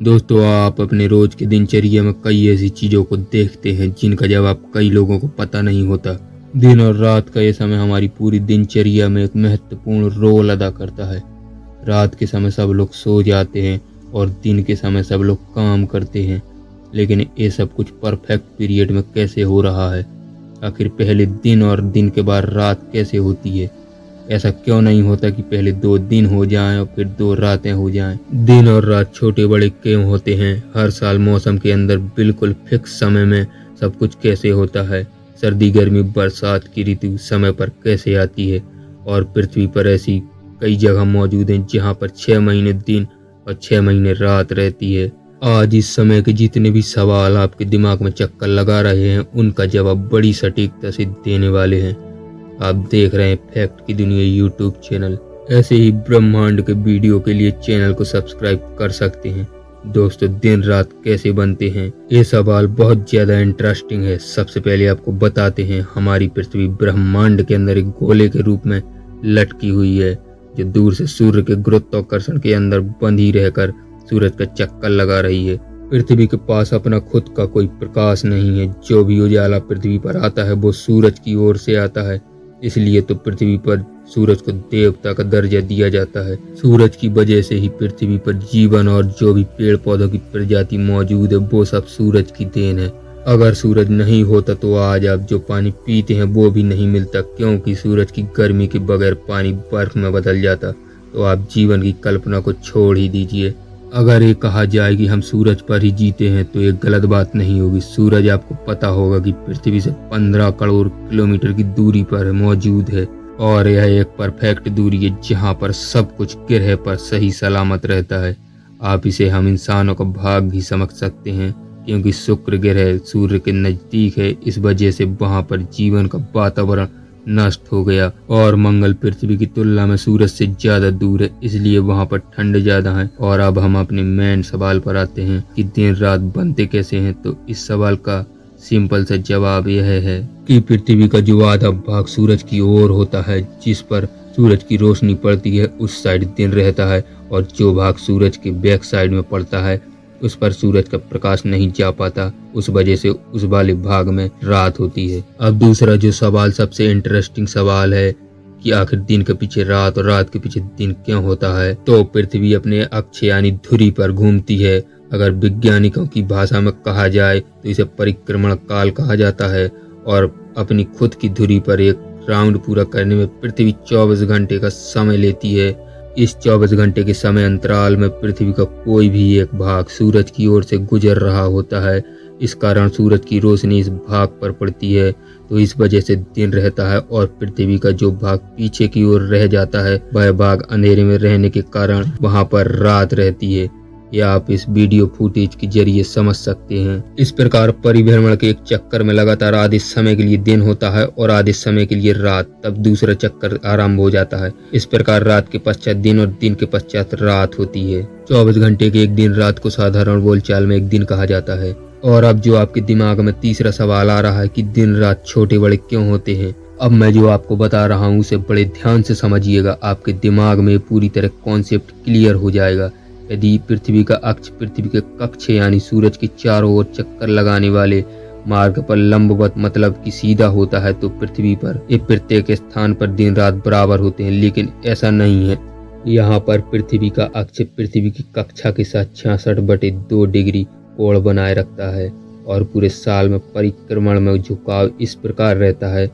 दोस्तों, आप अपने रोज के दिनचर्या में कई ऐसी चीजों को देखते हैं जिनका जवाब कई लोगों को पता नहीं होता। दिन और रात का ये समय हमारी पूरी दिनचर्या में एक महत्वपूर्ण रोल अदा करता है। रात के समय सब लोग सो जाते हैं और दिन के समय सब लोग काम करते हैं, लेकिन ये सब कुछ परफेक्ट पीरियड में कैसे हो रहा है? आखिर पहले दिन और दिन के बाद रात कैसे होती है? ऐसा क्यों नहीं होता कि पहले 2 दिन हो जाएं और फिर 2 रातें हो जाएं? दिन और रात छोटे बड़े क्यों होते हैं? हर साल मौसम के अंदर बिल्कुल फिक्स समय में सब कुछ कैसे होता है? सर्दी गर्मी बरसात की ऋतु समय पर कैसे आती है? और पृथ्वी पर ऐसी कई जगह मौजूद हैं जहाँ पर 6 महीने दिन और 6 महीने रात रहती है। आज इस समय के जितने भी सवाल आपके दिमाग में चक्कर लगा रहे हैं, उनका जवाब बड़ी सटीकता से देने वाले हैं। आप देख रहे हैं फैक्ट की दुनिया यूट्यूब चैनल। ऐसे ही ब्रह्मांड के वीडियो के लिए चैनल को सब्सक्राइब कर सकते हैं। दोस्तों, दिन रात कैसे बनते हैं? ये सवाल बहुत ज्यादा इंटरेस्टिंग है। सबसे पहले आपको बताते हैं, हमारी पृथ्वी ब्रह्मांड के अंदर एक गोले के रूप में लटकी हुई है, जो दूर से सूर्य के गुरुत्वाकर्षण के अंदर बंधी रहकर सूरज का चक्कर लगा रही है। पृथ्वी के पास अपना खुद का कोई प्रकाश नहीं है। जो भी उजाला पृथ्वी पर आता है वो सूरज की ओर से आता है। इसलिए तो पृथ्वी पर सूरज को देवता का दर्जा दिया जाता है। सूरज की वजह से ही पृथ्वी पर जीवन और जो भी पेड़ पौधों की प्रजाति मौजूद है वो सब सूरज की देन है। अगर सूरज नहीं होता तो आज आप जो पानी पीते हैं वो भी नहीं मिलता, क्योंकि सूरज की गर्मी के बगैर पानी बर्फ में बदल जाता। तो आप जीवन की कल्पना को छोड़ ही दीजिए। अगर ये कहा जाए कि हम सूरज पर ही जीते हैं तो ये गलत बात नहीं होगी। सूरज आपको पता होगा कि पृथ्वी से 15 करोड़ किलोमीटर की दूरी पर मौजूद है, और यह एक परफेक्ट दूरी है जहां पर सब कुछ ग्रह पर सही सलामत रहता है। आप इसे हम इंसानों का भाग भी समझ सकते हैं, क्योंकि शुक्र ग्रह सूर्य के नजदीक है। इस वजह से वहां पर जीवन का वातावरण नष्ट हो गया, और मंगल पृथ्वी की तुलना में सूरज से ज्यादा दूर है, इसलिए वहां पर ठंड ज्यादा है। और अब हम अपने मेन सवाल पर आते हैं कि दिन रात बनते कैसे हैं। तो इस सवाल का सिंपल सा जवाब यह है कि पृथ्वी का जो आधा भाग सूरज की ओर होता है, जिस पर सूरज की रोशनी पड़ती है, उस साइड दिन रहता है, और जो भाग सूरज के बैक साइड में पड़ता है उस पर सूरज का प्रकाश नहीं जा पाता। उस वजह से उस वाले भाग में रात होती है। अब दूसरा जो सवाल सबसे इंटरेस्टिंग सवाल है कि आखिर दिन के पीछे रात और रात के पीछे दिन क्यों होता है? तो पृथ्वी अपने अक्ष यानी धुरी पर घूमती है। अगर वैज्ञानिकों की भाषा में कहा जाए तो इसे परिक्रमण काल कहा जाता है, और अपनी खुद की धुरी पर एक राउंड पूरा करने में पृथ्वी 24 घंटे का समय लेती है। इस 24 घंटे के समय अंतराल में पृथ्वी का कोई भी एक भाग सूरज की ओर से गुजर रहा होता है। इस कारण सूरज की रोशनी इस भाग पर पड़ती है, तो इस वजह से दिन रहता है, और पृथ्वी का जो भाग पीछे की ओर रह जाता है वह भाग अंधेरे में रहने के कारण वहां पर रात रहती है। या आप इस वीडियो फुटेज के जरिए समझ सकते हैं। इस प्रकार परिभ्रमण के एक चक्कर में लगातार आधे समय के लिए दिन होता है और आधे समय के लिए रात, तब दूसरा चक्कर आरंभ हो जाता है। इस प्रकार रात के पश्चात दिन और दिन के पश्चात रात होती है। 24 घंटे के एक दिन रात को साधारण बोलचाल में एक दिन कहा जाता है। और अब जो आपके दिमाग में तीसरा सवाल आ रहा है कि दिन रात छोटे बड़े क्यों होते हैं, अब मैं जो आपको बता रहा हूँ उसे बड़े ध्यान से समझिएगा। आपके दिमाग में पूरी तरह कॉन्सेप्ट क्लियर हो जाएगा। यदि पृथ्वी का अक्ष पृथ्वी के कक्ष यानी सूरज के चारों ओर चक्कर लगाने वाले मार्ग पर लंबवत मतलब कि सीधा होता है, तो पृथ्वी पर ये प्रत्येक स्थान पर दिन रात बराबर होते हैं। लेकिन ऐसा नहीं है। यहाँ पर पृथ्वी का अक्ष पृथ्वी की कक्षा के साथ 66/2 डिग्री कोण बनाए रखता है, और पूरे साल में परिक्रमण में झुकाव इस प्रकार रहता है।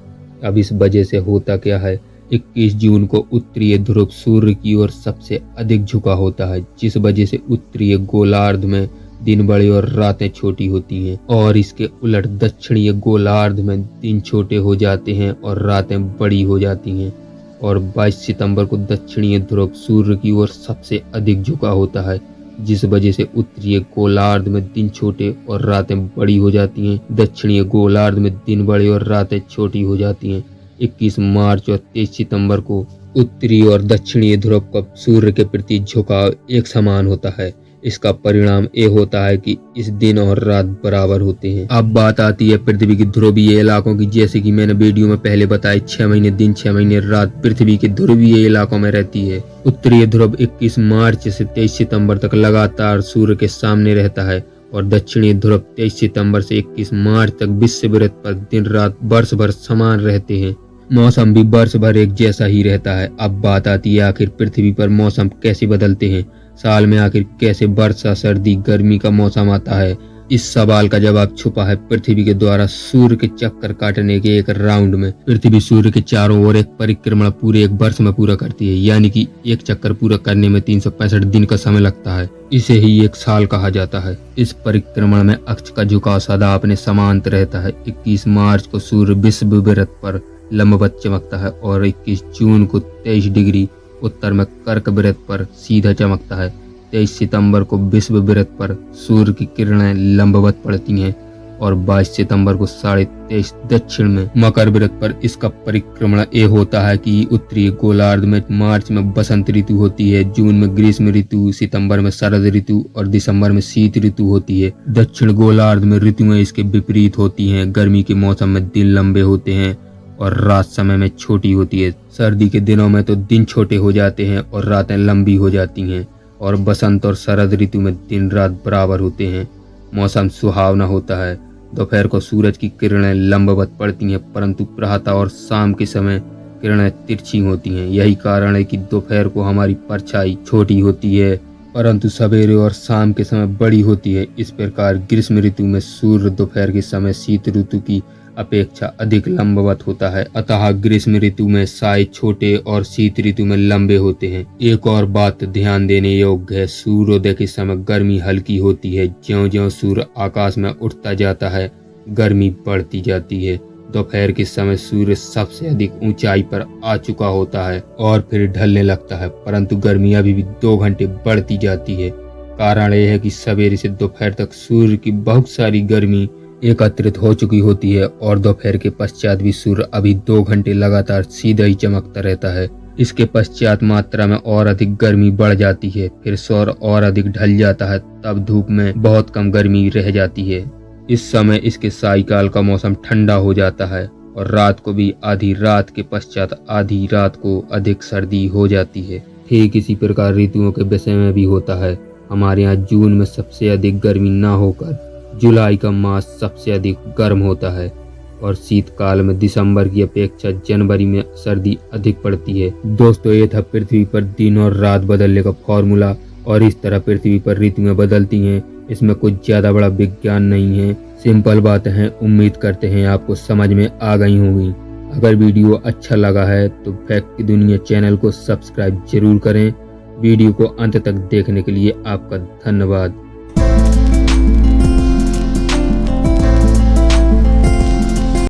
अब इस वजह से होता क्या है, 21 जून को उत्तरीय ध्रुव सूर्य की ओर सबसे अधिक झुका होता है, जिस वजह से उत्तरीय गोलार्ध में दिन बड़े और रातें छोटी होती हैं, और इसके उलट दक्षिणीय गोलार्ध में दिन छोटे हो जाते हैं और रातें बड़ी हो जाती हैं। और 22 सितंबर को दक्षिणीय ध्रुव सूर्य की ओर सबसे अधिक झुका होता है, जिस वजह से उत्तरीय गोलार्ध में दिन छोटे और रातें बड़ी हो जाती हैं। दक्षिणीय गोलार्ध में दिन बड़े और रातें छोटी हो जाती हैं। 21 मार्च और 23 सितंबर को उत्तरी और दक्षिणी ध्रुव का सूर्य के प्रति झुकाव एक समान होता है। इसका परिणाम ये होता है कि इस दिन और रात बराबर होते हैं। अब बात आती है पृथ्वी के ध्रुवीय इलाकों की। जैसे कि मैंने वीडियो में पहले बताया, 6 महीने दिन 6 महीने रात पृथ्वी के ध्रुवीय इलाकों में रहती है। उत्तरीय ध्रुव 21 मार्च से 23 सितंबर तक लगातार सूर्य के सामने रहता है और दक्षिणी ध्रुव 23 सितंबर से 21 मार्च तक विषुववृत्त पर दिन रात वर्ष भर समान रहते हैं। मौसम भी वर्ष भर एक जैसा ही रहता है। अब बात आती है आखिर पृथ्वी पर मौसम कैसे बदलते हैं, साल में आखिर कैसे वर्षा सर्दी गर्मी का मौसम आता है। इस सवाल का जवाब छुपा है पृथ्वी के द्वारा सूर्य के चक्कर काटने के एक राउंड में। पृथ्वी सूर्य के चारों ओर एक परिक्रमा पूरे एक वर्ष में पूरा करती है, यानी कि एक चक्कर पूरा करने में 365 दिन का समय लगता है। इसे ही एक साल कहा जाता है। इस परिक्रमा में अक्ष का झुकाव सदा अपने समांत रहता है। 21 मार्च को सूर्य विषुववृत्त पर लंबवत चमकता है और 21 जून को 23 डिग्री उत्तर में कर्क वृत्त पर सीधा चमकता है। 23 सितंबर को विषुववृत्त पर सूर्य की किरणें लंबवत पड़ती हैं और 22 सितंबर को 23:30 दक्षिण में मकर वृत्त पर इसका परिक्रमण ये होता है कि उत्तरी गोलार्ध में मार्च में बसंत ऋतु होती है, जून में ग्रीष्म ऋतु, सितंबर में शरद ऋतु और दिसंबर में शीत ऋतु होती है। दक्षिण गोलार्ध में ऋतुएं इसके विपरीत होती हैं। गर्मी के मौसम में दिन लंबे होते हैं और रात समय में छोटी होती है। सर्दी के दिनों में तो दिन छोटे हो जाते हैं और रातें लंबी हो जाती हैं और बसंत और शरद ऋतु में दिन रात बराबर होते हैं। मौसम सुहावना होता है। दोपहर को सूरज की किरणें लंबवत पड़ती हैं, परंतु प्रातः और शाम के समय किरणें तिरछी होती हैं। यही कारण है कि दोपहर को हमारी परछाई छोटी होती है परंतु सवेरे और शाम के समय बड़ी होती है। इस प्रकार ग्रीष्म ऋतु में सूर्य दोपहर के समय शीत ऋतु की अपेक्षा अधिक लंबवत होता है, अतः ग्रीष्म ऋतु में साए छोटे और शीत ऋतु में लंबे होते हैं। एक और बात ध्यान देने योग्य है, सूर्योदय के समय गर्मी हल्की होती है। ज्यों-ज्यों सूर्य आकाश में उठता जाता है गर्मी बढ़ती जाती है। दोपहर के समय सूर्य सबसे अधिक ऊंचाई पर आ चुका होता है और फिर ढलने लगता है, परंतु गर्मी अभी भी 2 घंटे बढ़ती जाती है। कारण यह है कि सवेरे से दोपहर तक सूर्य की बहुत सारी गर्मी एकत्रित हो चुकी होती है और दोपहर के पश्चात भी सूर्य अभी 2 घंटे लगातार सीधा ही चमकता रहता है। इसके पश्चात मात्रा में और अधिक गर्मी बढ़ जाती है, फिर सौर और अधिक ढल जाता है, तब धूप में बहुत कम गर्मी रह जाती है। इस समय इसके सायकाल का मौसम ठंडा हो जाता है और रात को भी आधी रात के पश्चात आधी रात को अधिक सर्दी हो जाती है। ठीक इसी प्रकार ऋतुओं के विषय में भी होता है। हमारे यहाँ जून में सबसे अधिक गर्मी न होकर जुलाई का मास सबसे अधिक गर्म होता है और शीतकाल में दिसंबर की अपेक्षा जनवरी में सर्दी अधिक पड़ती है। दोस्तों, ये था पृथ्वी पर दिन और रात बदलने का फॉर्मूला और इस तरह पृथ्वी पर ऋतुएं बदलती हैं। इसमें कुछ ज्यादा बड़ा विज्ञान नहीं है, सिंपल बातें हैं। उम्मीद करते हैं आपको समझ में आ गई होंगी। अगर वीडियो अच्छा लगा है तो फैक्ट की दुनिया चैनल को सब्सक्राइब जरूर करें। वीडियो को अंत तक देखने के लिए आपका धन्यवाद।